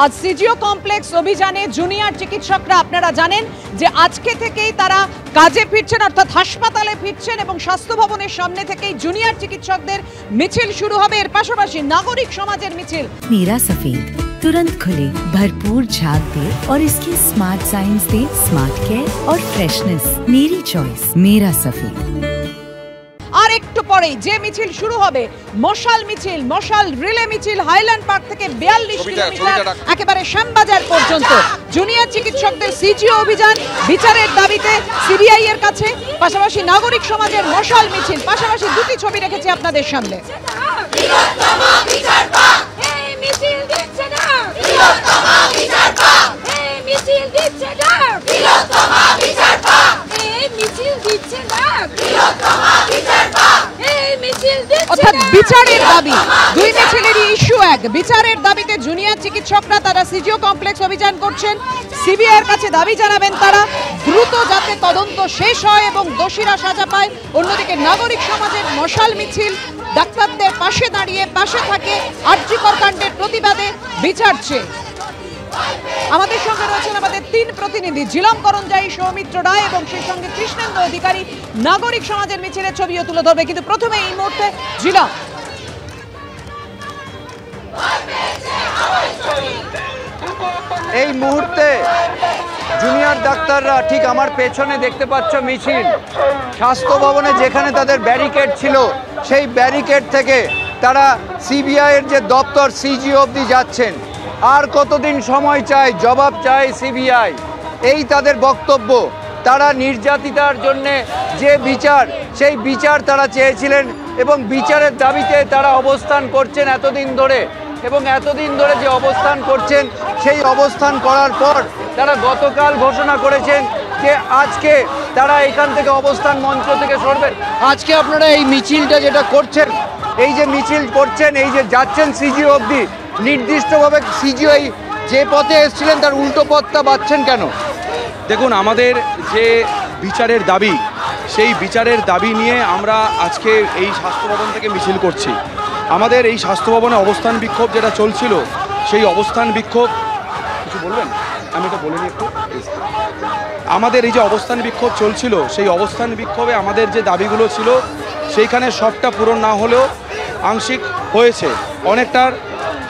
আজ CGO complex অভিযানে junior চিকিৎসকরা আপনারা জানেন যে আজকে থেকেই তারা কাজে ফিরছেন, অর্থাৎ হাসপাতালে ফিরছেন এবং স্বাস্থ্য ভবনের সামনে থেকেই জুনিয়র চিকিৎসকদের মিছিল শুরু হবে। এর পাশাপাশি নাগরিক সমাজের মিছিল। मेरा सफेद तुरंत खुले, भरपूर झाग दे और इसकी स्मार्ट साइंस दे स्मार्ट केयर और फ्रेशनेस। मेरी चॉइस मेरा सफेद। আর একটু পরেই যে মিছিল শুরু হবে, মশাল মিছিল, মশাল রিলে মিছিল, হাইল্যান্ড পার্ক থেকে 42 কিলোমিটার একেবারে শ্যামবাজার পর্যন্ত জুনিয়র চিকিৎসকদের সিজিও অভিযান বিচারের দাবিতে সিবিআই এর কাছে, পাশাপাশি নাগরিক সমাজের মশাল মিছিল, পাশাপাশি দুটি ছবি রেখেছি আপনাদের সামনে। অর্থাৎ বিচারের দাবি, দুই মিছিলেরই ইস্যু এক। বিচারের দাবিতে জুনিয়র চিকিৎসকরা তারা সিজিও কমপ্লেক্স অভিযান করছেন। সিবিআই এর কাছে দাবি জানাবেন তারা দ্রুত যাতে তদন্ত শেষ হয় এবং দোষীরা সাজা পায়। অন্যদিকে নাগরিক সমাজের মশাল মিছিল ডাক্তারদের পাশে দাঁড়িয়ে পাশে থাকে আরজিকর কাণ্ডের প্রতিবাদে বিচার চেয়ে। আমাদের সঙ্গে রয়েছেন আমাদের তিন প্রতিনিধি, ঝিলম করঞ্জাই, সৌমিত্র রায় এবং সেই সঙ্গে কৃষ্ণেন্দু অধিকারী। নাগরিক সমাজের মিছিলের ছবিও তুলে ধরবে, কিন্তু প্রথমে এই মুহূর্তে ঝিলম। এই মুহূর্তে জুনিয়র ডাক্তাররা ঠিক আমার পেছনে দেখতে পাচ্ছ মিছিল, স্বাস্থ্য ভবনে যেখানে তাদের ব্যারিকেড ছিল সেই ব্যারিকেড থেকে তারা সিবিআই এর যে দপ্তর সিজিও অবধি যাচ্ছেন। আর কতদিন সময় চাই, জবাব চাই সিবিআই, এই তাদের বক্তব্য। তারা নির্যাতিতার জন্যে যে বিচার, সেই বিচার তারা চেয়েছিলেন এবং বিচারের দাবিতে তারা অবস্থান করছেন এতদিন ধরে। এবং এতদিন ধরে যে অবস্থান করছেন, সেই অবস্থান করার পর তারা গতকাল ঘোষণা করেছেন যে আজকে তারা এখান থেকে অবস্থান মঞ্চ থেকে সরবেন। আজকে আপনারা এই মিছিলটা যেটা করছেন, এই যে মিছিল করছেন, এই যে যাচ্ছেন সিজিও অবধি, নির্দিষ্টভাবে সিজিও যে পথে এসেছিলেন তার উল্টো পথটা বাঁচছেন কেন? দেখুন, আমাদের যে বিচারের দাবি, সেই বিচারের দাবি নিয়ে আমরা আজকে এই স্বাস্থ্য ভবন থেকে মিছিল করছি। আমাদের এই স্বাস্থ্য ভবনে অবস্থান বিক্ষোভ যেটা চলছিল, সেই অবস্থান বিক্ষোভ, কিছু বলবেন? আমি এটা বলিনি একটু। আমাদের এই যে অবস্থান বিক্ষোভ চলছিল, সেই অবস্থান বিক্ষোভে আমাদের যে দাবিগুলো ছিল সেইখানে সবটা পূরণ না হলেও আংশিক হয়েছে, অনেকটার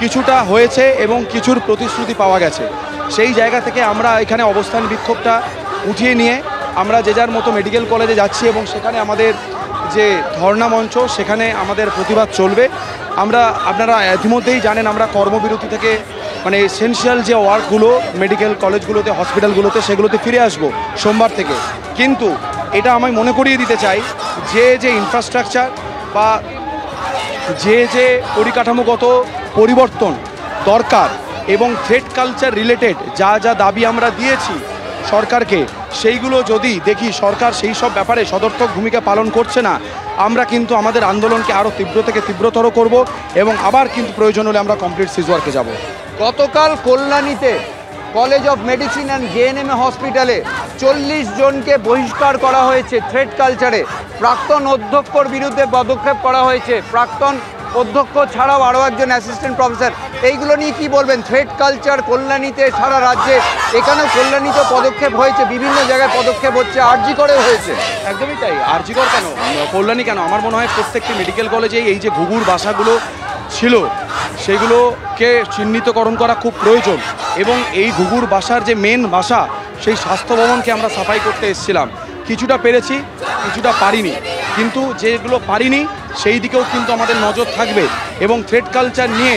কিছুটা হয়েছে এবং কিছুর প্রতিশ্রুতি পাওয়া গেছে। সেই জায়গা থেকে আমরা এখানে অবস্থান বিক্ষোভটা উঠিয়ে নিয়ে আমরা যে যার মতো মেডিকেল কলেজে যাচ্ছি এবং সেখানে আমাদের যে ধর্ণা মঞ্চ, সেখানে আমাদের প্রতিবাদ চলবে। আপনারা ইতিমধ্যেই জানেন আমরা কর্মবিরতি থেকে মানে এসেনশিয়াল যে ওয়ার্কগুলো মেডিকেল কলেজগুলোতে, হসপিটালগুলোতে, সেগুলোতে ফিরে আসব সোমবার থেকে। কিন্তু এটা আমি মনে করিয়ে দিতে চাই যে ইনফ্রাস্ট্রাকচার বা যে পরিকাঠামোগত পরিবর্তন দরকার এবং থ্রেড কালচার রিলেটেড যা দাবি আমরা দিয়েছি সরকারকে, সেইগুলো যদি দেখি সরকার সেই সব ব্যাপারে সদর্থক ভূমিকা পালন করছে না, আমরা কিন্তু আমাদের আন্দোলনকে আরও তীব্র থেকে তীব্রতর করব এবং আবার কিন্তু প্রয়োজন হলে আমরা কমপ্লিট সিজওয়ার্কে যাব। গতকাল কল্যাণীতে college of medicine and JNM হসপিটালে 40 জনকে বহিষ্কার করা হয়েছে থ্রেড কালচারে। প্রাক্তন অধ্যক্ষর বিরুদ্ধে পদক্ষেপ করা হয়েছে, প্রাক্তন অধ্যক্ষ ছাড়াও আরও একজন অ্যাসিস্ট্যান্ট প্রফেসর। এইগুলো নিয়ে কি বলবেন? থ্রেড কালচার কল্যাণীতে, সারা রাজ্যে, এখানেও কল্যাণীতে পদক্ষেপ হয়েছে, বিভিন্ন জায়গায় পদক্ষেপ হচ্ছে, আরজি করেও হয়েছে। একদমই তাই। আরজি কর কেন, কল্যাণী কেন? আমার মনে হয় প্রত্যেকটি মেডিকেল কলেজেই এই যে ঘুঘুর বাসাগুলো ছিল সেগুলোকে চিহ্নিতকরণ করা খুব প্রয়োজন এবং এই ঘুঘুর বাসার যে মেন বাসা, সেই স্বাস্থ্য ভবনকে আমরা সাফাই করতে এসেছিলাম। কিছুটা পেরেছি, কিছুটা পারিনি, কিন্তু যেগুলো পারিনি সেই দিকেও কিন্তু আমাদের নজর থাকবে। এবং থ্রেড কালচার নিয়ে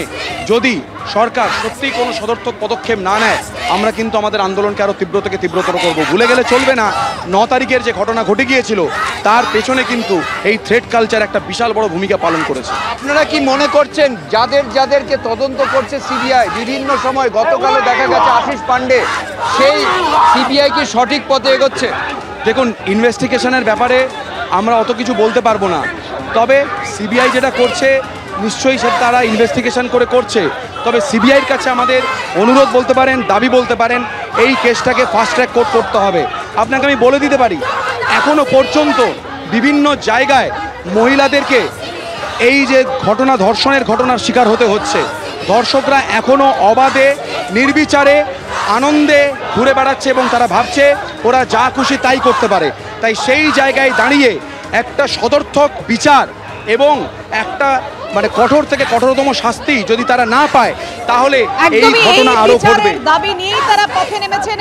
যদি সরকার সত্যিই কোনো সদর্থক পদক্ষেপ না নেয়, আমরা কিন্তু আমাদের আন্দোলনকে আরও তীব্র থেকে তীব্রতর করব। ভুলে গেলে চলবে না 9 তারিখের যে ঘটনা ঘটে গিয়েছিল, তার পেছনে কিন্তু এই থ্রেড কালচার একটা বিশাল বড় ভূমিকা পালন করেছে। আপনারা কি মনে করছেন যাদেরকে তদন্ত করছে সিবিআই বিভিন্ন সময়, গতকালও দেখা গেছে আশিস পান্ডে, সেই সিবিআই কি সঠিক পথে এগোচ্ছে? দেখুন, ইনভেস্টিগেশনের ব্যাপারে আমরা অত কিছু বলতে পারবো না, তবে সিবিআই যেটা করছে নিশ্চয়ই সেটা তারা ইনভেস্টিগেশন করে করছে। তবে সিবিআইয়ের কাছে আমাদের অনুরোধ বলতে পারেন, দাবি বলতে পারেন, এই কেসটাকে ফাস্ট ট্র্যাক কোর্ট করতে হবে। আপনাকে আমি বলে দিতে পারি, এখনও পর্যন্ত বিভিন্ন জায়গায় মহিলাদেরকে এই যে ঘটনা, ধর্ষণের ঘটনার শিকার হতে হচ্ছে। ধর্ষকরা এখনও অবাধে নির্বিচারে আনন্দে ঘুরে বেড়াচ্ছে এবং তারা ভাবছে ওরা যা খুশি তাই করতে পারে। তাই সেই জায়গায় দাঁড়িয়ে একটা সদর্থক বিচার এবং একটা মানে কঠোর থেকে কঠোরতম শাস্তি যদি তারা না পায় তাহলে এই ঘটনা আরো ঘটবে। দাবি নিয়েই তারা পথে নেমেছেন।